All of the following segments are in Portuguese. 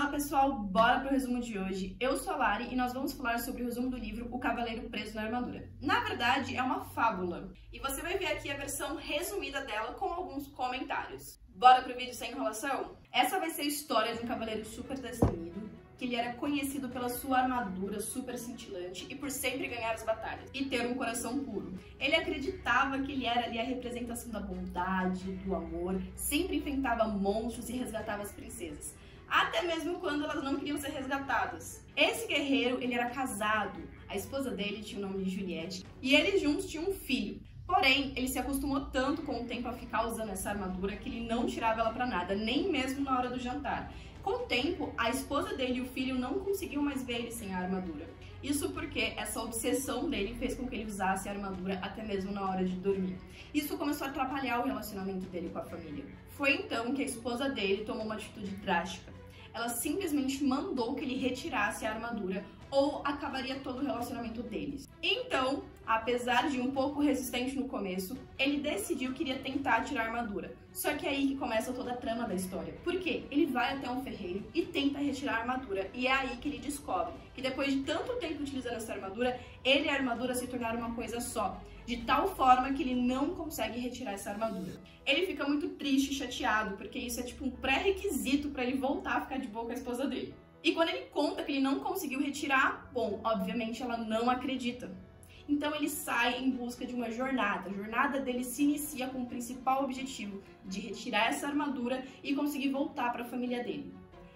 pessoal, bora pro resumo de hoje. Eu sou a Lari e nós vamos falar sobre o resumo do livro O Cavaleiro Preso na Armadura. Na verdade, é uma fábula e você vai ver aqui a versão resumida dela com alguns comentários. Bora pro vídeo sem enrolação? Essa vai ser a história de um cavaleiro super destemido, que ele era conhecido pela sua armadura super cintilante e por sempre ganhar as batalhas e ter um coração puro. Ele acreditava que ele era ali a representação da bondade, do amor, sempre enfrentava monstros e resgatava as princesas, até mesmo quando elas não queriam ser resgatadas. Esse guerreiro, ele era casado, a esposa dele tinha o nome de Juliette e eles juntos tinham um filho. Porém, ele se acostumou tanto com o tempo a ficar usando essa armadura que ele não tirava ela pra nada, nem mesmo na hora do jantar. Com o tempo, a esposa dele e o filho não conseguiam mais ver ele sem a armadura. Isso porque essa obsessão dele fez com que ele usasse a armadura até mesmo na hora de dormir. Isso começou a atrapalhar o relacionamento dele com a família. Foi então que a esposa dele tomou uma atitude drástica. Ela simplesmente mandou que ele retirasse a armadura ou acabaria todo o relacionamento deles. Então, apesar de um pouco resistente no começo, ele decidiu que iria tentar tirar a armadura. Só que é aí que começa toda a trama da história. Por quê? Ele vai até um ferreiro e tenta retirar a armadura. E é aí que ele descobre que depois de tanto tempo utilizando essa armadura, ele e a armadura se tornaram uma coisa só. De tal forma que ele não consegue retirar essa armadura. Ele fica muito triste e chateado, porque isso é tipo um pré-requisito para ele voltar a ficar de boa com a esposa dele. E quando ele conta que ele não conseguiu retirar, bom, obviamente ela não acredita. Então ele sai em busca de uma jornada. A jornada dele se inicia com o principal objetivo de retirar essa armadura e conseguir voltar para a família dele.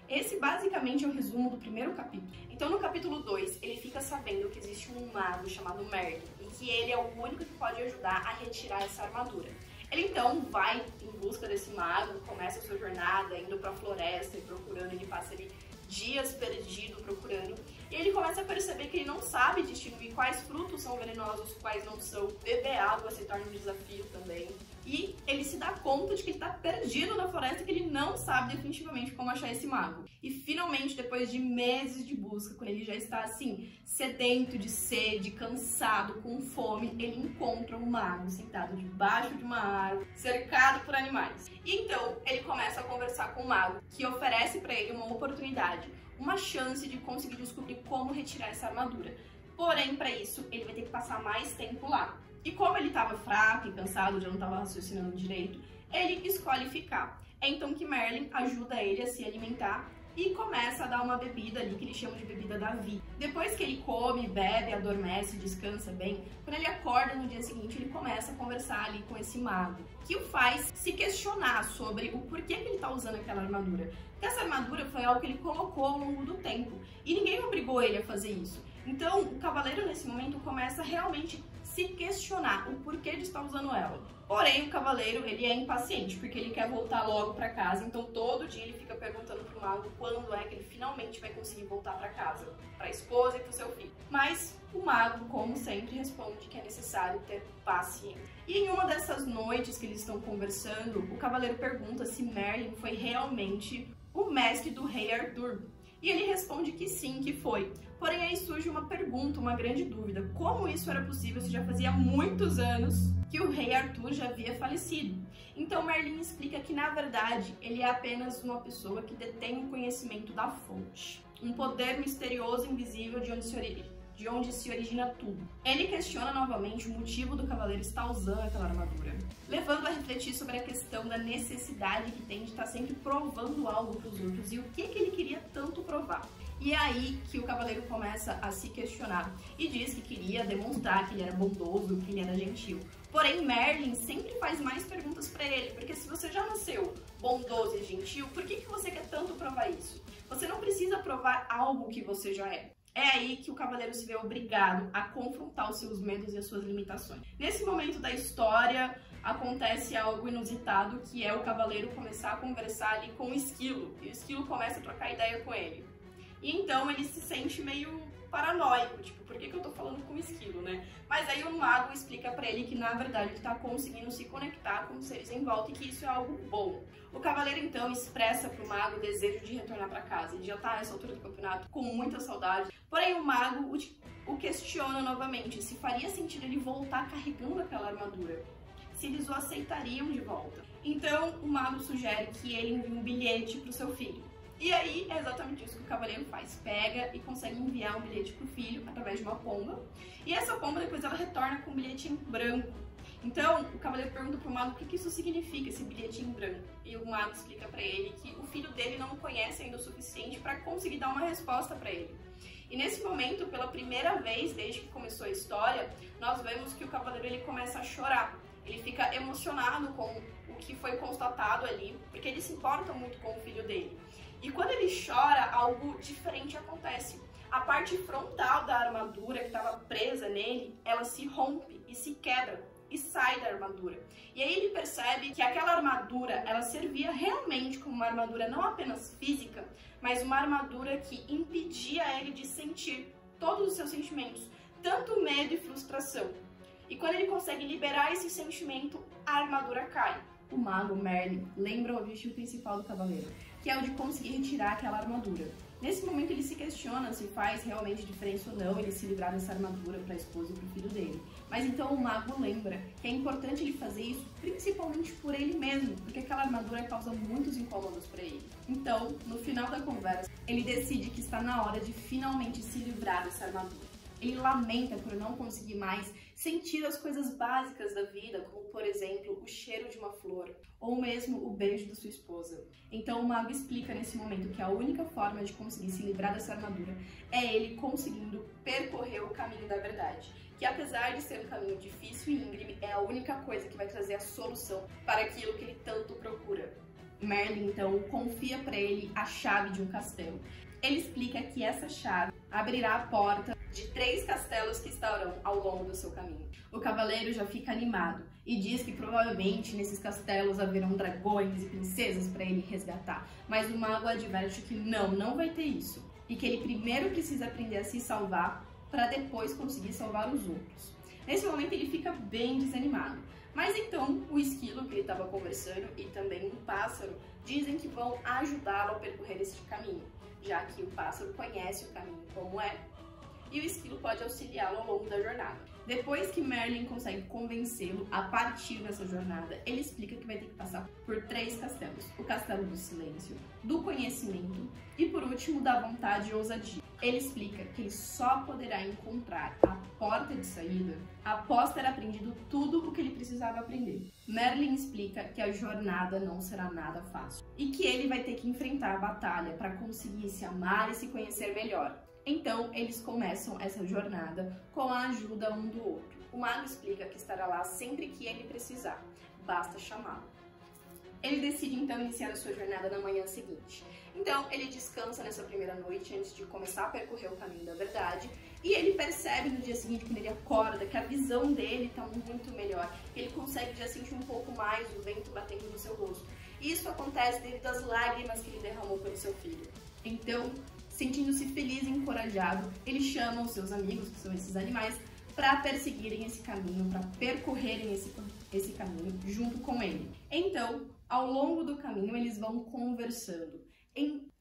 Esse basicamente é o resumo do primeiro capítulo. Então no capítulo 2, ele fica sabendo que existe um mago chamado Merlin e que ele é o único que pode ajudar a retirar essa armadura. Ele então vai em busca desse mago, começa a sua jornada, indo para a floresta e procurando, ele passa ali dias perdido procurando, e ele começa a perceber que ele não sabe distinguir quais frutos são venenosos, quais não são. Beber água se torna um desafio também. E ele se dá conta de que ele está perdido na floresta e que ele não sabe definitivamente como achar esse mago. E finalmente, depois de meses de busca, quando ele já está assim, sedento de sede, cansado, com fome, ele encontra um mago sentado debaixo de uma árvore, cercado por animais. E então ele começa a conversar com o mago, que oferece para ele uma oportunidade, uma chance de conseguir descobrir como retirar essa armadura. Porém, para isso, ele vai ter que passar mais tempo lá. E como ele estava fraco e cansado, já não estava raciocinando direito, ele escolhe ficar. É então que Merlin ajuda ele a se alimentar e começa a dar uma bebida ali que ele chama de bebida da vida. Depois que ele come, bebe, adormece, descansa bem, quando ele acorda no dia seguinte, ele começa a conversar ali com esse mago, que o faz se questionar sobre o porquê que ele está usando aquela armadura. Porque essa armadura foi algo que ele colocou ao longo do tempo e ninguém obrigou ele a fazer isso. Então, o cavaleiro nesse momento começa a realmente se questionar o porquê de estar usando ela. Porém, o cavaleiro, ele é impaciente, porque ele quer voltar logo para casa, então todo dia ele fica perguntando pro mago quando é que ele finalmente vai conseguir voltar para casa, para a esposa e pro seu filho. Mas o mago, como sempre, responde que é necessário ter paciência. E em uma dessas noites que eles estão conversando, o cavaleiro pergunta se Merlin foi realmente o mestre do rei Arthur. E ele responde que sim, que foi. Porém, aí surge uma pergunta, uma grande dúvida. Como isso era possível se já fazia muitos anos que o rei Arthur já havia falecido? Então, Merlin explica que, na verdade, ele é apenas uma pessoa que detém o conhecimento da fonte. Um poder misterioso e invisível de onde se origina tudo. Ele questiona novamente o motivo do cavaleiro estar usando aquela armadura, levando a refletir sobre a questão da necessidade que tem de estar sempre provando algo para os outros e o que ele queria tanto provar. E é aí que o cavaleiro começa a se questionar e diz que queria demonstrar que ele era bondoso, que ele era gentil. Porém, Merlin sempre faz mais perguntas para ele, porque se você já nasceu bondoso e gentil, por que você quer tanto provar isso? Você não precisa provar algo que você já é. É aí que o cavaleiro se vê obrigado a confrontar os seus medos e as suas limitações. Nesse momento da história, acontece algo inusitado, que é o cavaleiro começar a conversar ali com o esquilo. E o esquilo começa a trocar ideia com ele. E então ele se sente meio paranoico, tipo, por que eu tô falando com o esquilo, né? Mas aí o mago explica pra ele que, na verdade, ele tá conseguindo se conectar com os seres em volta e que isso é algo bom. O cavaleiro, então, expressa pro mago o desejo de retornar pra casa. Ele já tá nessa altura do campeonato com muita saudade. Porém, o mago o questiona novamente se faria sentido ele voltar carregando aquela armadura, se eles o aceitariam de volta. Então, o mago sugere que ele envie um bilhete pro seu filho E aí é exatamente isso que o cavaleiro faz. Pega e consegue enviar um bilhete pro filho através de uma pomba. E essa pomba depois ela retorna com um bilhete em branco. Então o cavaleiro pergunta pro mago o que isso significa, esse bilhete em branco. E o mago explica pra ele que o filho dele não o conhece ainda o suficiente para conseguir dar uma resposta pra ele. E nesse momento, pela primeira vez desde que começou a história, nós vemos que o cavaleiro ele começa a chorar. Ele fica emocionado com o que foi constatado ali, porque ele se importa muito com o filho dele. E quando ele chora, algo diferente acontece. A parte frontal da armadura que estava presa nele, ela se rompe e se quebra e sai da armadura. E aí ele percebe que aquela armadura, ela servia realmente como uma armadura não apenas física, mas uma armadura que impedia ele de sentir todos os seus sentimentos, tanto medo e frustração. E quando ele consegue liberar esse sentimento, a armadura cai. O mago Merlin lembra o objetivo principal do cavaleiro, que é o de conseguir retirar aquela armadura. Nesse momento ele se questiona se faz realmente diferença ou não ele se livrar dessa armadura para a esposa e para o filho dele. Mas então o mago lembra que é importante ele fazer isso principalmente por ele mesmo, porque aquela armadura causa muitos incômodos para ele. Então, no final da conversa, ele decide que está na hora de finalmente se livrar dessa armadura. Ele lamenta por não conseguir mais sentir as coisas básicas da vida, como, por exemplo, o cheiro de uma flor, ou mesmo o beijo da sua esposa. Então o mago explica nesse momento que a única forma de conseguir se livrar dessa armadura é ele conseguindo percorrer o caminho da verdade. Que apesar de ser um caminho difícil e íngreme, é a única coisa que vai trazer a solução para aquilo que ele tanto procura. Merlin, então, confia para ele a chave de um castelo. Ele explica que essa chave abrirá a porta de 3 castelos que estarão ao longo do seu caminho. O cavaleiro já fica animado e diz que provavelmente nesses castelos haverão dragões e princesas para ele resgatar, mas o mago adverte que não vai ter isso, e que ele primeiro precisa aprender a se salvar para depois conseguir salvar os outros. Nesse momento ele fica bem desanimado, mas então o esquilo que ele estava conversando e também um pássaro dizem que vão ajudá-lo a percorrer esse caminho, já que o pássaro conhece o caminho como é, e o esquilo pode auxiliá-lo ao longo da jornada. Depois que Merlin consegue convencê-lo a partir dessa jornada, ele explica que vai ter que passar por 3 castelos. O castelo do silêncio, do conhecimento e, por último, da vontade e ousadia. Ele explica que ele só poderá encontrar a porta de saída após ter aprendido tudo o que ele precisava aprender. Merlin explica que a jornada não será nada fácil e que ele vai ter que enfrentar a batalha para conseguir se amar e se conhecer melhor. Então, eles começam essa jornada com a ajuda um do outro. O mago explica que estará lá sempre que ele precisar, basta chamá-lo. Ele decide então iniciar a sua jornada na manhã seguinte. Então, ele descansa nessa primeira noite antes de começar a percorrer o caminho da verdade, e ele percebe no dia seguinte, quando ele acorda, que a visão dele está muito melhor, que ele consegue já sentir um pouco mais o vento batendo no seu rosto. Isso acontece devido às lágrimas que ele derramou pelo seu filho. Então, sentindo-se feliz e encorajado, ele chama os seus amigos, que são esses animais, para perseguirem esse caminho, para percorrerem esse caminho junto com ele. Então, ao longo do caminho, eles vão conversando.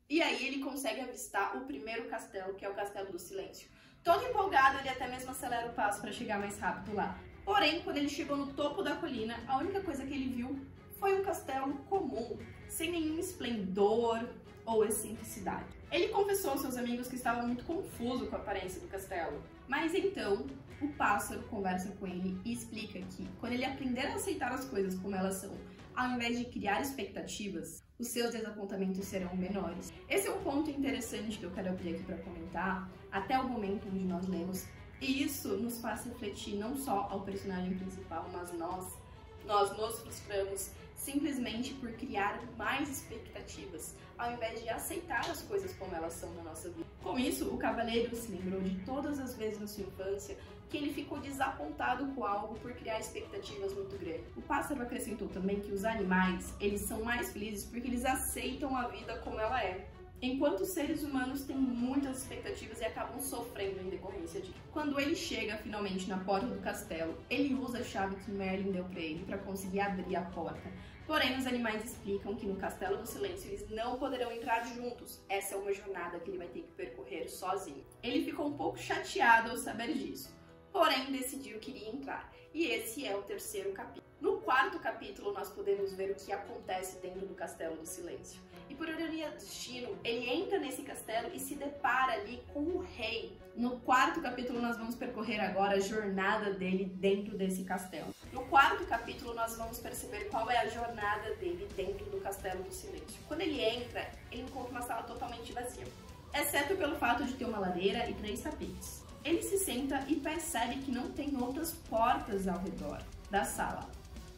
E aí ele consegue avistar o primeiro castelo, que é o Castelo do Silêncio. Todo empolgado, ele até mesmo acelera o passo para chegar mais rápido lá. Porém, quando ele chegou no topo da colina, a única coisa que ele viu foi um castelo comum, sem nenhum esplendor ou excentricidade. Ele confessou aos seus amigos que estava muito confuso com a aparência do castelo. Mas então, o pássaro conversa com ele e explica que, quando ele aprender a aceitar as coisas como elas são, ao invés de criar expectativas, os seus desapontamentos serão menores. Esse é um ponto interessante que eu quero abrir aqui para comentar, até o momento onde nós lemos, e isso nos faz refletir não só ao personagem principal, mas nós nos frustramos simplesmente por criar mais expectativas, ao invés de aceitar as coisas como elas são na nossa vida. Com isso, o cavaleiro se lembrou de todas as vezes na sua infância que ele ficou desapontado com algo por criar expectativas muito grandes. O pássaro acrescentou também que os animais, eles são mais felizes porque eles aceitam a vida como ela é, enquanto os seres humanos têm muitas expectativas e acabam sofrendo em decorrência disso. Quando ele chega finalmente na porta do castelo, ele usa a chave que Merlin deu para ele para conseguir abrir a porta. Porém, os animais explicam que no Castelo do Silêncio eles não poderão entrar juntos. Essa é uma jornada que ele vai ter que percorrer sozinho. Ele ficou um pouco chateado ao saber disso. porém decidiu que iria entrar. E esse é o terceiro capítulo. No quarto capítulo, nós podemos ver o que acontece dentro do Castelo do Silêncio. E por ironia do destino, ele entra nesse castelo e se depara ali com o rei. No quarto capítulo, nós vamos percorrer agora a jornada dele dentro desse castelo. No quarto capítulo, nós vamos perceber qual é a jornada dele dentro do Castelo do Silêncio. Quando ele entra, ele encontra uma sala totalmente vazia, exceto pelo fato de ter uma lareira e 3 tapetes. Ele se senta e percebe que não tem outras portas ao redor da sala,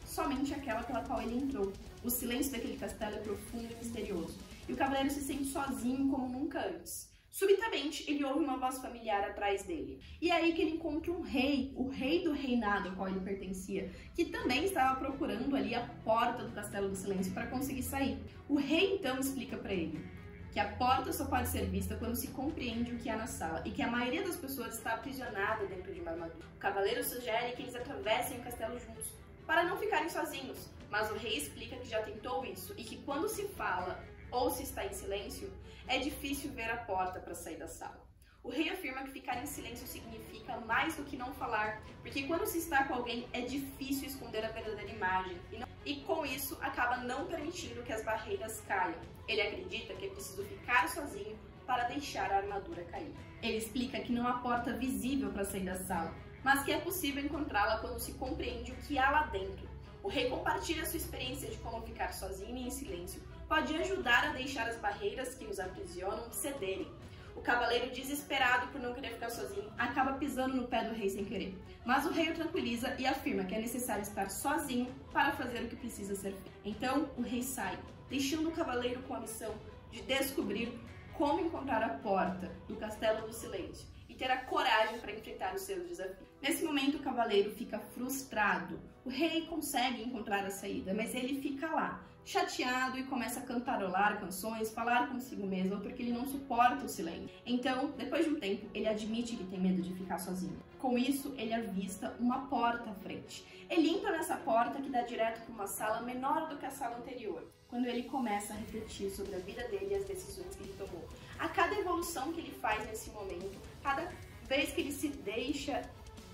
somente aquela pela qual ele entrou. O silêncio daquele castelo é profundo e misterioso, e o cavaleiro se sente sozinho como nunca antes. Subitamente, ele ouve uma voz familiar atrás dele. E é aí que ele encontra um rei, o rei do reinado ao qual ele pertencia, que também estava procurando ali a porta do Castelo do Silêncio para conseguir sair. O rei então explica para ele que a porta só pode ser vista quando se compreende o que há na sala e que a maioria das pessoas está aprisionada dentro de uma armadura. O cavaleiro sugere que eles atravessem o castelo juntos, para não ficarem sozinhos, mas o rei explica que já tentou isso e que quando se fala ou se está em silêncio, é difícil ver a porta para sair da sala. O rei afirma que ficar em silêncio significa mais do que não falar, porque quando se está com alguém é difícil esconder a verdadeira imagem e com isso acaba não permitindo que as barreiras caiam. Ele acredita que é preciso ficar sozinho para deixar a armadura cair. Ele explica que não há porta visível para sair da sala, mas que é possível encontrá-la quando se compreende o que há lá dentro. O rei compartilha sua experiência de como ficar sozinho e em silêncio pode ajudar a deixar as barreiras que nos aprisionam cederem. O cavaleiro, desesperado por não querer ficar sozinho, acaba pisando no pé do rei sem querer. Mas o rei o tranquiliza e afirma que é necessário estar sozinho para fazer o que precisa ser feito. Então, o rei sai, deixando o cavaleiro com a missão de descobrir como encontrar a porta do Castelo do Silêncio e ter a coragem para enfrentar os seus desafios. Nesse momento, o cavaleiro fica frustrado. O rei consegue encontrar a saída, mas ele fica lá, chateado, e começa a cantarolar canções, falar consigo mesmo, porque ele não suporta o silêncio. Então, depois de um tempo, ele admite que tem medo de ficar sozinho. Com isso, ele avista uma porta à frente. Ele entra nessa porta que dá direto para uma sala menor do que a sala anterior, quando ele começa a refletir sobre a vida dele e as decisões que ele tomou. A cada evolução que ele faz nesse momento, cada vez que ele se deixa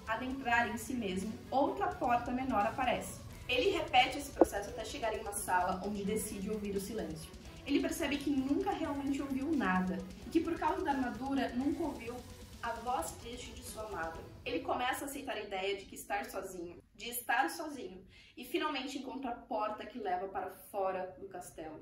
adentrar em si mesmo, outra porta menor aparece. Ele repete esse processo até chegar em uma sala onde decide ouvir o silêncio. Ele percebe que nunca realmente ouviu nada e que por causa da armadura nunca ouviu a voz triste de sua amada. Ele começa a aceitar a ideia de estar sozinho e finalmente encontra a porta que leva para fora do castelo.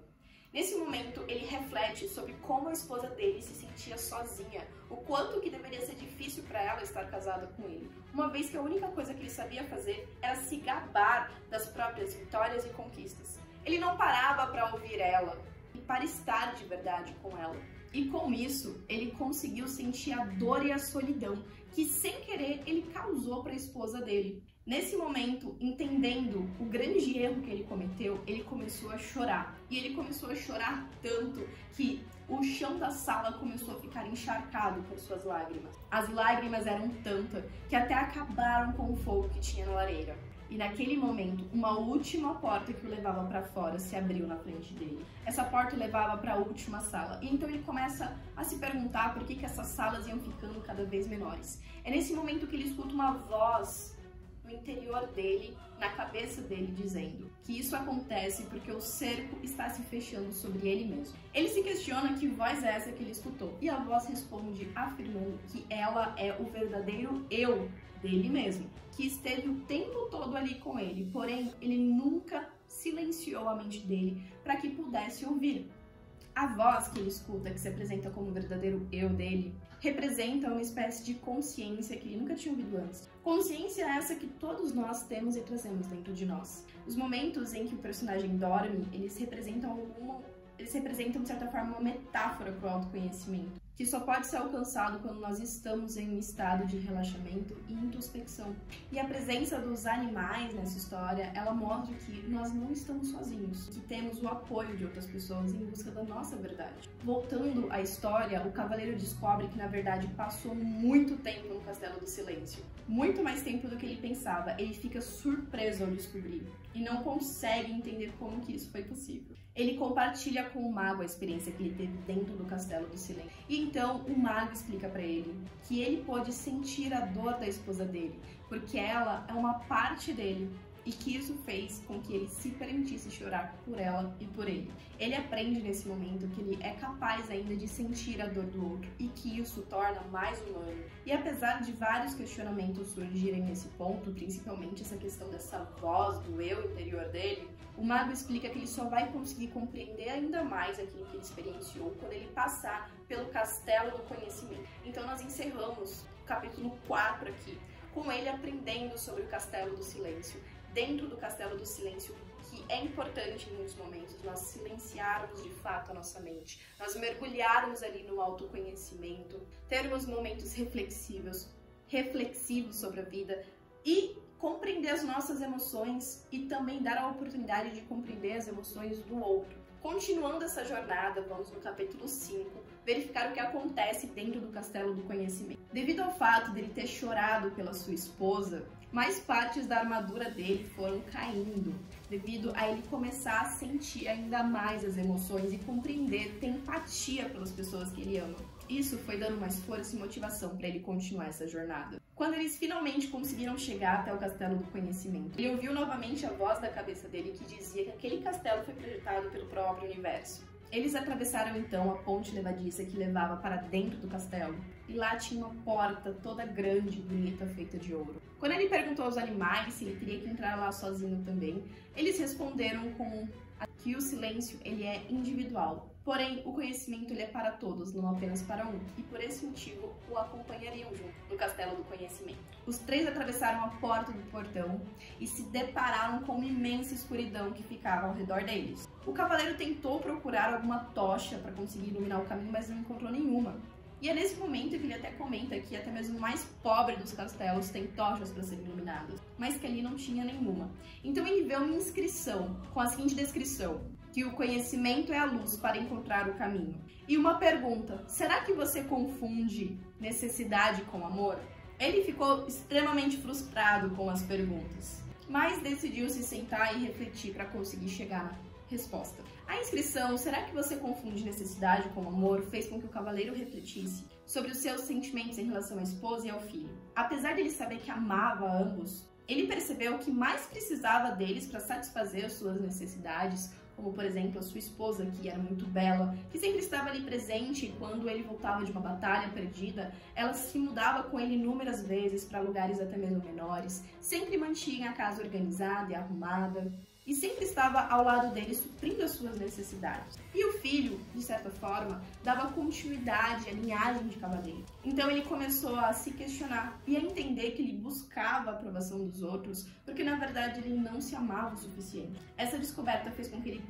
Nesse momento, ele reflete sobre como a esposa dele se sentia sozinha, o quanto que deveria ser difícil para ela estar casada com ele, uma vez que a única coisa que ele sabia fazer era se gabar das próprias vitórias e conquistas. Ele não parava para ouvir ela e para estar de verdade com ela. E com isso, ele conseguiu sentir a dor e a solidão que, sem querer, ele causou para a esposa dele. Nesse momento, entendendo o grande erro que ele cometeu, ele começou a chorar. E ele começou a chorar tanto que o chão da sala começou a ficar encharcado por suas lágrimas. As lágrimas eram tantas que até acabaram com o fogo que tinha na lareira. E naquele momento, uma última porta que o levava para fora se abriu na frente dele. Essa porta o levava para a última sala. E então ele começa a se perguntar por que essas salas iam ficando cada vez menores. É nesse momento que ele escuta uma voz no interior dele, na cabeça dele, dizendo que isso acontece porque o cerco está se fechando sobre ele mesmo. Ele se questiona que voz é essa que ele escutou. E a voz responde afirmando que ela é o verdadeiro eu dele mesmo, que esteve o tempo todo ali com ele, porém ele nunca silenciou a mente dele para que pudesse ouvir. A voz que ele escuta, que se apresenta como o verdadeiro eu dele, representa uma espécie de consciência que ele nunca tinha ouvido antes. Consciência essa que todos nós temos e trazemos dentro de nós. Os momentos em que o personagem dorme, eles representam de certa forma uma metáfora para o autoconhecimento, que só pode ser alcançado quando nós estamos em um estado de relaxamento e introspecção. E a presença dos animais nessa história, ela mostra que nós não estamos sozinhos, que temos o apoio de outras pessoas em busca da nossa verdade. Voltando à história, o cavaleiro descobre que na verdade passou muito tempo no Castelo do Silêncio. Muito mais tempo do que ele pensava. Ele fica surpreso ao descobrir e não consegue entender como que isso foi possível. Ele compartilha com o mago a experiência que ele teve dentro do Castelo do Silêncio. E então o mago explica para ele que ele pode sentir a dor da esposa dele, porque ela é uma parte dele, e que isso fez com que ele se permitisse chorar por ela e por ele. Ele aprende nesse momento que ele é capaz ainda de sentir a dor do outro e que isso torna mais humano. E apesar de vários questionamentos surgirem nesse ponto, principalmente essa questão dessa voz do eu interior dele, o mago explica que ele só vai conseguir compreender ainda mais aquilo que ele experienciou quando ele passar pelo castelo do conhecimento. Então nós encerramos o capítulo 4 aqui, com ele aprendendo sobre o castelo do silêncio. Dentro do castelo do silêncio, que é importante em muitos momentos nós silenciarmos de fato a nossa mente, nós mergulharmos ali no autoconhecimento, termos momentos reflexivos sobre a vida e compreender as nossas emoções e também dar a oportunidade de compreender as emoções do outro. Continuando essa jornada, vamos no capítulo 5, verificar o que acontece dentro do castelo do conhecimento. Devido ao fato dele ter chorado pela sua esposa, mais partes da armadura dele foram caindo, devido a ele começar a sentir ainda mais as emoções e compreender, ter empatia pelas pessoas que ele ama. Isso foi dando mais força e motivação para ele continuar essa jornada. Quando eles finalmente conseguiram chegar até o castelo do conhecimento, ele ouviu novamente a voz da cabeça dele que dizia que aquele castelo foi projetado pelo próprio universo. Eles atravessaram então a ponte levadiça que levava para dentro do castelo, e lá tinha uma porta toda grande e bonita feita de ouro. Quando ele perguntou aos animais se ele teria que entrar lá sozinho também, eles responderam que o silêncio ele é individual, porém o conhecimento ele é para todos, não apenas para um, e por esse motivo o acompanhariam junto no castelo do conhecimento. Os três atravessaram a porta do portão e se depararam com uma imensa escuridão que ficava ao redor deles. O cavaleiro tentou procurar alguma tocha para conseguir iluminar o caminho, mas não encontrou nenhuma. E é nesse momento que ele até comenta que até mesmo o mais pobre dos castelos tem tochas para serem iluminadas, mas que ali não tinha nenhuma. Então ele vê uma inscrição com a seguinte descrição: que o conhecimento é a luz para encontrar o caminho. E uma pergunta: será que você confunde necessidade com amor? Ele ficou extremamente frustrado com as perguntas, mas decidiu se sentar e refletir para conseguir chegar na resposta. A inscrição, será que você confunde necessidade com amor, fez com que o cavaleiro refletisse sobre os seus sentimentos em relação à esposa e ao filho. Apesar de ele saber que amava ambos, ele percebeu que mais precisava deles para satisfazer as suas necessidades, como por exemplo a sua esposa, que era muito bela, que sempre estava ali presente e quando ele voltava de uma batalha perdida, ela se mudava com ele inúmeras vezes para lugares até mesmo menores, sempre mantinha a casa organizada e arrumada, e sempre estava ao lado dele suprindo as suas necessidades. E o filho, de certa forma, dava continuidade à linhagem de cavaleiro. Então ele começou a se questionar e a entender que ele buscava a aprovação dos outros, porque na verdade ele não se amava o suficiente. Essa descoberta fez com que ele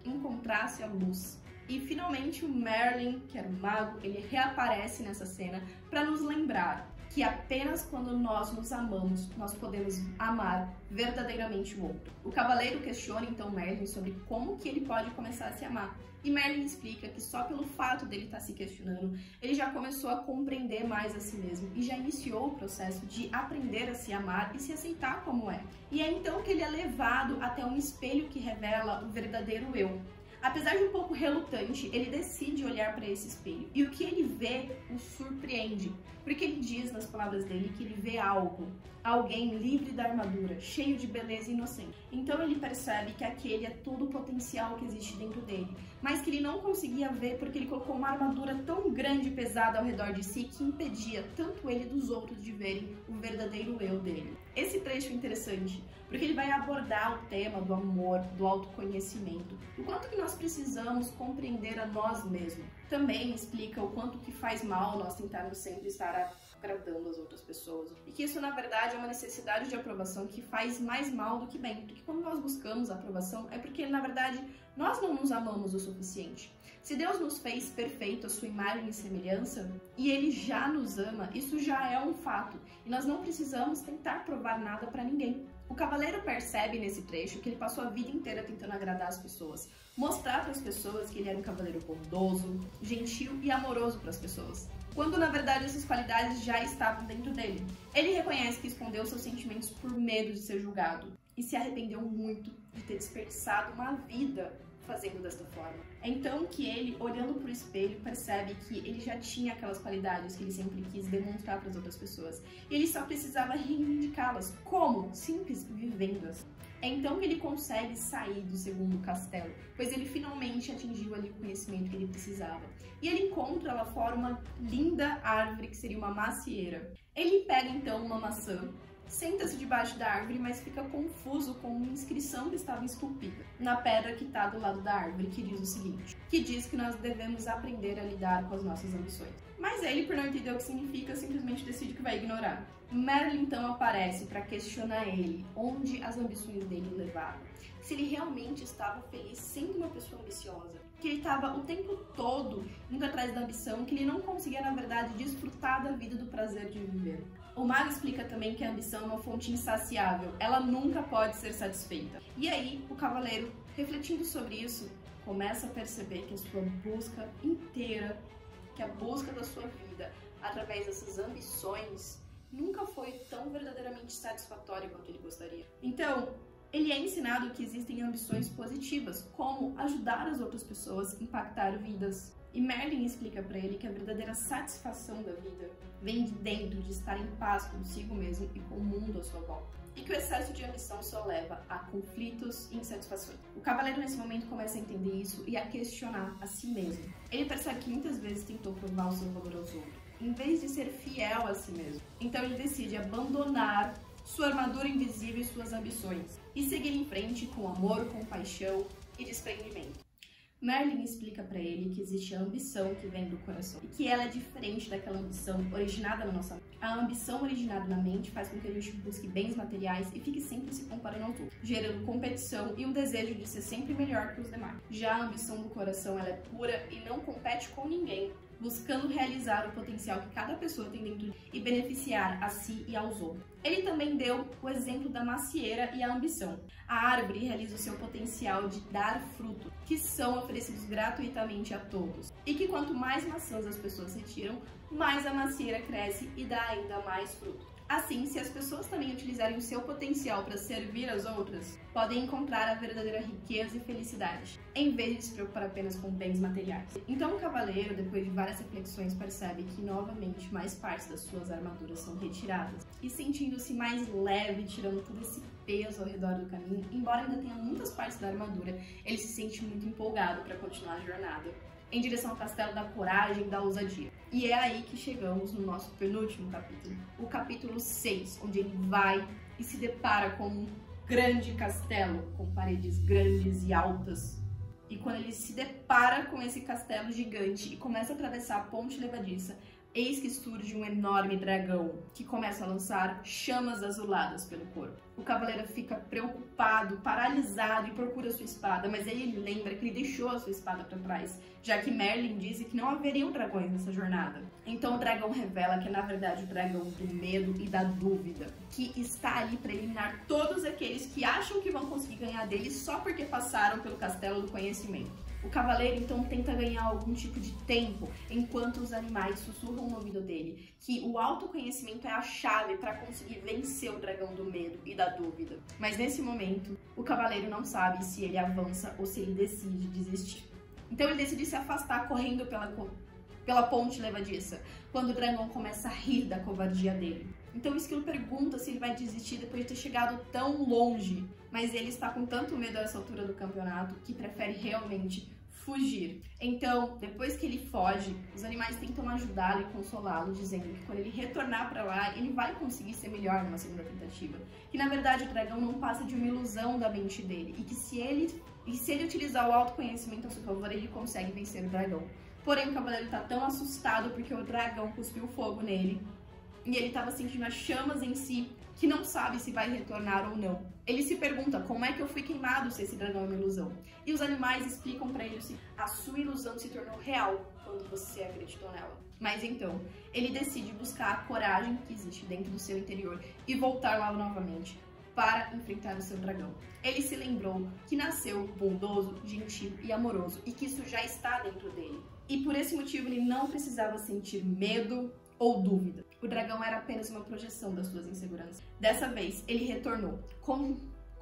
encontrasse a luz. E finalmente o Merlin, que era o mago, ele reaparece nessa cena para nos lembrar que apenas quando nós nos amamos, nós podemos amar verdadeiramente o outro. O cavaleiro questiona então Merlin sobre como que ele pode começar a se amar. E Merlin explica que só pelo fato dele estar se questionando, ele já começou a compreender mais a si mesmo e já iniciou o processo de aprender a se amar e se aceitar como é. E é então que ele é levado até um espelho que revela o verdadeiro eu. Apesar de um pouco relutante, ele decide olhar para esse espelho. E o que ele vê o surpreende, porque ele diz nas palavras dele que ele vê algo, alguém livre da armadura, cheio de beleza e inocente. Então ele percebe que aquele é todo o potencial que existe dentro dele, mas que ele não conseguia ver porque ele colocou uma armadura tão grande e pesada ao redor de si que impedia tanto ele dos outros de verem o verdadeiro eu dele. Esse trecho é interessante, porque ele vai abordar o tema do amor, do autoconhecimento, o quanto que nós precisamos compreender a nós mesmos. Também explica o quanto que faz mal nós tentarmos sempre estar agradando as outras pessoas. E que isso, na verdade, é uma necessidade de aprovação que faz mais mal do que bem. Porque quando nós buscamos a aprovação, é porque, na verdade, nós não nos amamos o suficiente. Se Deus nos fez perfeito, a sua imagem e semelhança, e Ele já nos ama, isso já é um fato. E nós não precisamos tentar provar nada para ninguém. O cavaleiro percebe nesse trecho que ele passou a vida inteira tentando agradar as pessoas, mostrar para as pessoas que ele era um cavaleiro bondoso, gentil e amoroso para as pessoas, quando na verdade essas qualidades já estavam dentro dele. Ele reconhece que escondeu seus sentimentos por medo de ser julgado e se arrependeu muito de ter desperdiçado uma vida fazendo desta forma. É então que ele, olhando pro espelho, percebe que ele já tinha aquelas qualidades que ele sempre quis demonstrar para as outras pessoas. E ele só precisava reivindicá-las. Como? Simples, vivendo-as. É então que ele consegue sair do segundo castelo, pois ele finalmente atingiu ali o conhecimento que ele precisava. E ele encontra lá fora uma linda árvore que seria uma macieira. Ele pega então uma maçã, senta-se debaixo da árvore, mas fica confuso com uma inscrição que estava esculpida na pedra que está do lado da árvore, que diz o seguinte, que diz que nós devemos aprender a lidar com as nossas ambições. Mas ele, por não entender o que significa, simplesmente decide que vai ignorar. Merlin então aparece para questionar ele, onde as ambições dele o levavam. Se ele realmente estava feliz sendo uma pessoa ambiciosa, que ele estava o tempo todo indo atrás da ambição, que ele não conseguia, na verdade, desfrutar da vida, do prazer de viver. O mago explica também que a ambição é uma fonte insaciável, ela nunca pode ser satisfeita. E aí, o cavaleiro, refletindo sobre isso, começa a perceber que a sua busca inteira, que a busca da sua vida, através dessas ambições, nunca foi tão verdadeiramente satisfatória quanto ele gostaria. Então, ele é ensinado que existem ambições positivas, como ajudar as outras pessoas, impactar vidas. E Merlin explica para ele que a verdadeira satisfação da vida vem de dentro, de estar em paz consigo mesmo e com o mundo à sua volta. E que o excesso de ambição só leva a conflitos e insatisfações. O cavaleiro nesse momento começa a entender isso e a questionar a si mesmo. Ele percebe que muitas vezes tentou provar o seu valor aos outros, em vez de ser fiel a si mesmo. Então ele decide abandonar sua armadura invisível e suas ambições e seguir em frente com amor, compaixão e desprendimento. Merlin explica para ele que existe a ambição que vem do coração e que ela é diferente daquela ambição originada na nossa mente. A ambição originada na mente faz com que a gente busque bens materiais e fique sempre se comparando ao outro, gerando competição e um desejo de ser sempre melhor que os demais. Já a ambição do coração, ela é pura e não compete com ninguém, buscando realizar o potencial que cada pessoa tem dentro de e beneficiar a si e aos outros. Ele também deu o exemplo da macieira e a ambição. A árvore realiza o seu potencial de dar fruto, que são oferecidos gratuitamente a todos. E que quanto mais maçãs as pessoas retiram, mais a macieira cresce e dá ainda mais fruto. Assim, se as pessoas também utilizarem o seu potencial para servir as outras, podem encontrar a verdadeira riqueza e felicidade, em vez de se preocupar apenas com bens materiais. Então o cavaleiro, depois de várias reflexões, percebe que novamente mais partes das suas armaduras são retiradas, e sentindo-se mais leve, tirando todo esse peso ao redor do caminho, embora ainda tenha muitas partes da armadura, ele se sente muito empolgado para continuar a jornada em direção ao castelo da coragem e da ousadia. E é aí que chegamos no nosso penúltimo capítulo, o capítulo 6, onde ele vai e se depara com um grande castelo, com paredes grandes e altas. E quando ele se depara com esse castelo gigante e começa a atravessar a ponte levadiça, eis que surge um enorme dragão, que começa a lançar chamas azuladas pelo corpo. O cavaleiro fica preocupado, paralisado e procura sua espada, mas aí ele lembra que ele deixou a sua espada para trás, já que Merlin disse que não haveriam dragões nessa jornada. Então o dragão revela que é na verdade o dragão do medo e da dúvida, que está ali para eliminar todos aqueles que acham que vão conseguir ganhar dele só porque passaram pelo castelo do conhecimento. O cavaleiro então tenta ganhar algum tipo de tempo, enquanto os animais sussurram no ouvido dele que o autoconhecimento é a chave para conseguir vencer o dragão do medo e da dúvida. Mas nesse momento, o cavaleiro não sabe se ele avança ou se ele decide desistir. Então ele decide se afastar correndo pela ponte levadiça, quando o dragão começa a rir da covardia dele. Então o esquilo pergunta se ele vai desistir depois de ter chegado tão longe, mas ele está com tanto medo a essa altura do campeonato que prefere realmente fugir. Então, depois que ele foge, os animais tentam ajudá-lo e consolá-lo, dizendo que quando ele retornar para lá, ele vai conseguir ser melhor numa segunda tentativa. Que na verdade o dragão não passa de uma ilusão da mente dele e que se ele utilizar o autoconhecimento a seu favor, ele consegue vencer o dragão. Porém, o cavaleiro está tão assustado porque o dragão cuspiu fogo nele e ele estava sentindo as chamas em si, que não sabe se vai retornar ou não. Ele se pergunta, como é que eu fui queimado se esse dragão é uma ilusão? E os animais explicam para ele que a sua ilusão se tornou real quando você acreditou nela. Mas então, ele decide buscar a coragem que existe dentro do seu interior e voltar lá novamente para enfrentar o seu dragão. Ele se lembrou que nasceu bondoso, gentil e amoroso e que isso já está dentro dele. E por esse motivo ele não precisava sentir medo ou dúvida. O dragão era apenas uma projeção das suas inseguranças. Dessa vez, ele retornou,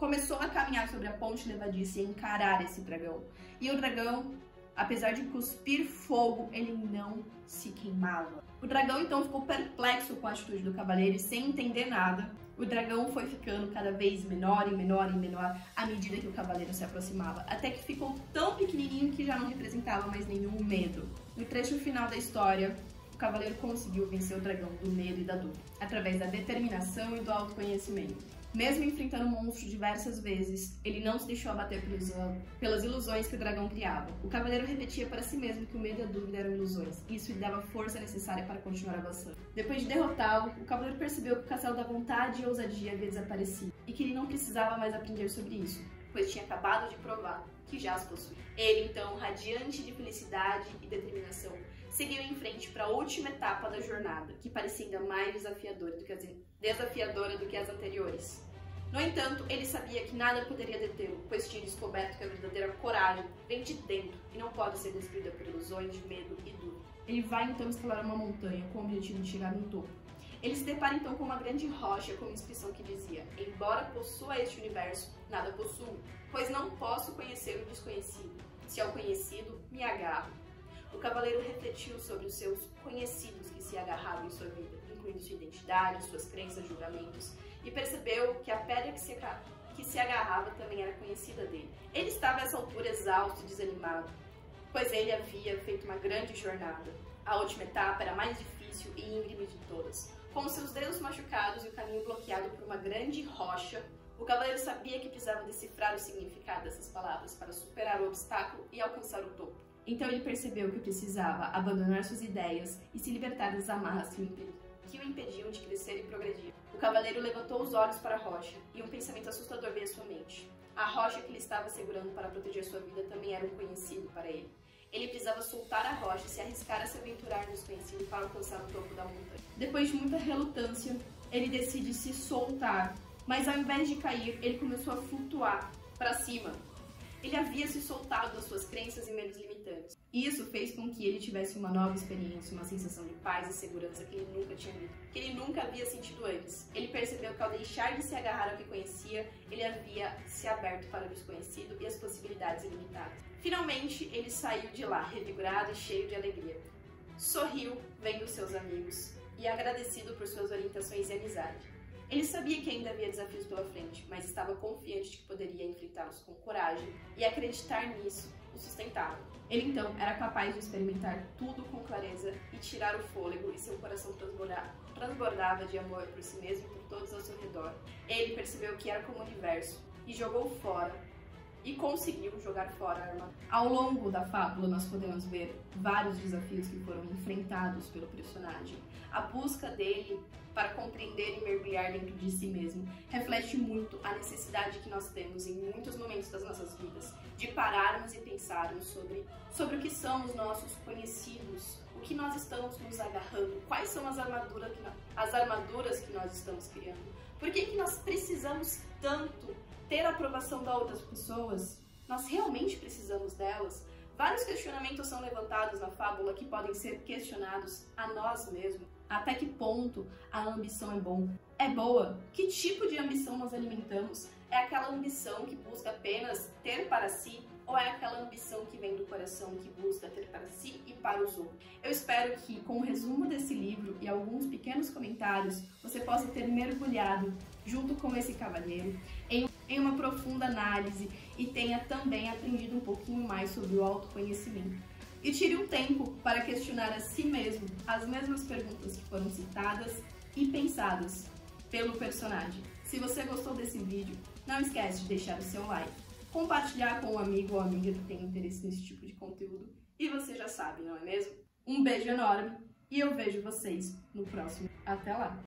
começou a caminhar sobre a ponte levadiça e encarar esse dragão. E o dragão, apesar de cuspir fogo, ele não se queimava. O dragão então ficou perplexo com a atitude do cavaleiro e sem entender nada. O dragão foi ficando cada vez menor e menor e menor à medida que o cavaleiro se aproximava, até que ficou tão pequenininho que já não representava mais nenhum medo. No trecho final da história, o cavaleiro conseguiu vencer o dragão do medo e da dúvida, através da determinação e do autoconhecimento. Mesmo enfrentando o monstro diversas vezes, ele não se deixou abater pelas ilusões que o dragão criava. O cavaleiro repetia para si mesmo que o medo e a dúvida eram ilusões, e isso lhe dava a força necessária para continuar avançando. Depois de derrotá-lo, o cavaleiro percebeu que o castelo da vontade e ousadia havia desaparecido, e que ele não precisava mais aprender sobre isso, pois tinha acabado de provar que já as possuía. Ele, então, radiante de felicidade e determinação, seguiu em frente para a última etapa da jornada, que parecia ainda mais desafiadora do que as anteriores. No entanto, ele sabia que nada poderia detê-lo, pois tinha descoberto que a verdadeira coragem vem de dentro e não pode ser destruída por ilusões de medo e dúvida. Ele vai então escalar uma montanha com o objetivo de chegar no topo. Ele se depara então com uma grande rocha com uma inscrição que dizia: embora possua este universo, nada possuo, pois não posso conhecer o desconhecido. Se ao conhecido, me agarro. O cavaleiro refletiu sobre os seus conhecidos que se agarravam em sua vida, incluindo sua identidade, suas crenças, julgamentos, e percebeu que a pedra que se agarrava também era conhecida dele. Ele estava a essa altura exausto e desanimado, pois ele havia feito uma grande jornada. A última etapa era a mais difícil e íngreme de todas. Com seus dedos machucados e o caminho bloqueado por uma grande rocha, o cavaleiro sabia que precisava decifrar o significado dessas palavras para superar o obstáculo e alcançar o topo. Então ele percebeu que precisava abandonar suas ideias e se libertar das amarras que o impediam de crescer e progredir. O cavaleiro levantou os olhos para a rocha e um pensamento assustador veio à sua mente. A rocha que ele estava segurando para proteger sua vida também era um conhecido para ele. Ele precisava soltar a rocha e se arriscar a se aventurar no desconhecido para alcançar o topo da montanha. Depois de muita relutância, ele decide se soltar, mas ao invés de cair, ele começou a flutuar para cima. Ele havia se soltado das suas crenças e medos limitantes. E isso fez com que ele tivesse uma nova experiência, uma sensação de paz e segurança que ele nunca havia sentido antes. Ele percebeu que ao deixar de se agarrar ao que conhecia, ele havia se aberto para o desconhecido e as possibilidades ilimitadas. Finalmente, ele saiu de lá, revigorado e cheio de alegria. Sorriu, vendo seus amigos, e agradecido por suas orientações e amizade. Ele sabia que ainda havia desafios pela frente, mas estava confiante de que poderia enfrentá-los com coragem e acreditar nisso o sustentava. Ele então era capaz de experimentar tudo com clareza e tirar o fôlego, e seu coração transbordava de amor por si mesmo e por todos ao seu redor. Ele percebeu que era como o universo e jogou fora e conseguiu jogar fora a armadura. Ao longo da fábula nós podemos ver vários desafios que foram enfrentados pelo personagem. A busca dele para compreender e mergulhar dentro de si mesmo reflete muito a necessidade que nós temos em muitos momentos das nossas vidas de pararmos e pensarmos sobre o que são os nossos conhecidos, o que nós estamos nos agarrando, quais são as armaduras que nós estamos criando, por que nós precisamos tanto ter a aprovação das outras pessoas, nós realmente precisamos delas. Vários questionamentos são levantados na fábula que podem ser questionados a nós mesmos. Até que ponto a ambição é boa? Que tipo de ambição nós alimentamos? É aquela ambição que busca apenas ter para si? Ou é aquela ambição que vem do coração, que busca ter para si e para os outros? Eu espero que, com o resumo desse livro e alguns pequenos comentários, você possa ter mergulhado, junto com esse cavaleiro, em uma profunda análise e tenha também aprendido um pouquinho mais sobre o autoconhecimento. E tire um tempo para questionar a si mesmo as mesmas perguntas que foram citadas e pensadas pelo personagem. Se você gostou desse vídeo, não esquece de deixar o seu like, compartilhar com um amigo ou amiga que tem interesse nesse tipo de conteúdo. E você já sabe, não é mesmo? Um beijo enorme e eu vejo vocês no próximo. Até lá!